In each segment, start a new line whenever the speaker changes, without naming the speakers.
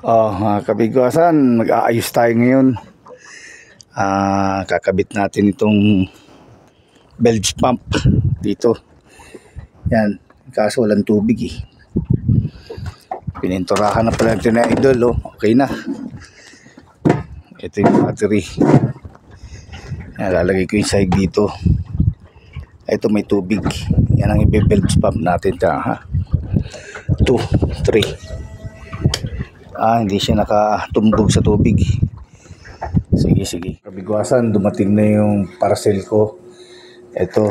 Mga kabigwasan, mag-aayos tayo ngayon. Kakabit natin itong bilge pump dito. Yan, kaso walang tubig eh. Pininturahan na pala ito na idol, oh. Okay na. Ito yung battery. Yan, lalagay ko yung side dito. Ito may tubig. Yan ang i-bilge pump natin. 2, 3. Hindi siya nakatumbog sa tubig. Sige. Kabigwasan, dumating na yung parcel ko. Ito,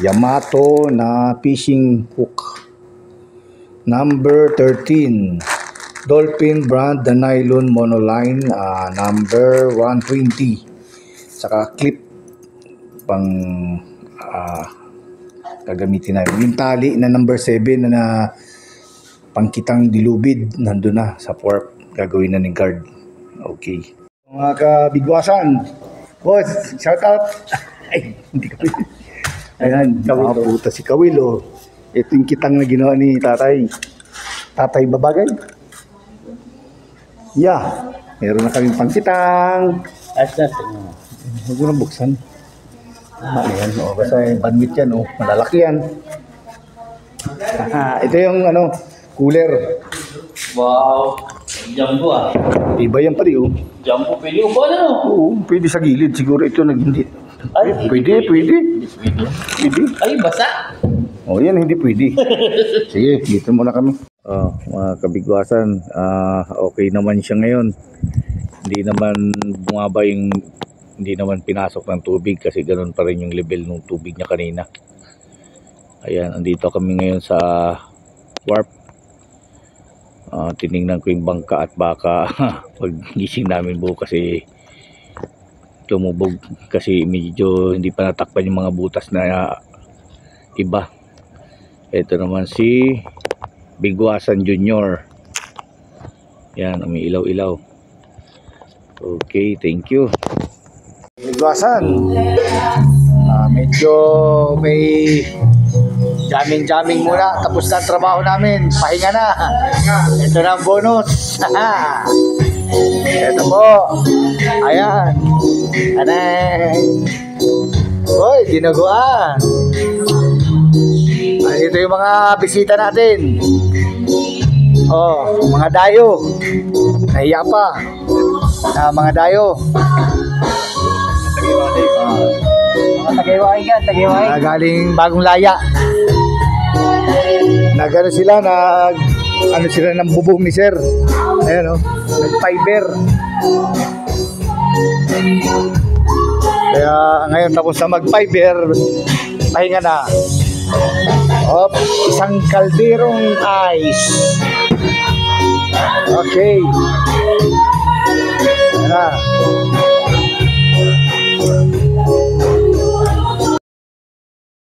Yamato na fishing hook. Number 13. Dolphin brand, the nylon monoline, number 120. Saka clip pang gagamitin namin. Yung tali na number 7 na pangkitang dilubid, nandun na sa warp. Gagawin na ni guard. Okay. Mga kabigwasan, boss, shout out. Ay, hindi ko. Ayan, puta si Kawil, oh. Ito yung kitang na ginawa ni tatay. Tatay babagay. Yeah, meron na kaming pangkitang. Huwag mo na buksan. Ayan, oh, kasi bandwidth yan, oh. Malalaki yan. Ito yung cooler.
Wow, jumbo ah.
Iba yan pa rin, oh.
Jumbo, pwede mo ba
Oo, pwede sa gilid. Siguro ito nag-hindi.
Ay,
Pwede.
Ay, basa.
Yan hindi pwede. Sige, dito muna kami. Mga kabigwasan, okay naman siya ngayon. Hindi naman bumaba hindi naman pinasok ng tubig kasi ganoon pa rin yung level ng tubig niya kanina. Ayan, andito kami ngayon sa warp. Tiningnan ko yung bangka at baka pag gising namin bukas kasi tumubog kasi medyo hindi pa natakpan yung mga butas na iba. Ito naman si Bigwasan Junior. Yan, may ilaw-ilaw. Okay, thank you. Bigwasan. Medyo may jamming muna. Tapos na ang trabaho namin. Pahinga na. Ito na ang bonus. Ito po. Ayan. Anay. Hoy, dinaguan. Ito yung mga bisita natin. Mga dayo. Nahiya pa. Mga dayo. Mga tagayway yan, galing bagong laya. Nagano sila, sila ng bubong ni sir. Ayan, nag-fiber. Kaya ngayon tapos na mag-fiber, pahinga na. Isang kalderong ice. Okay.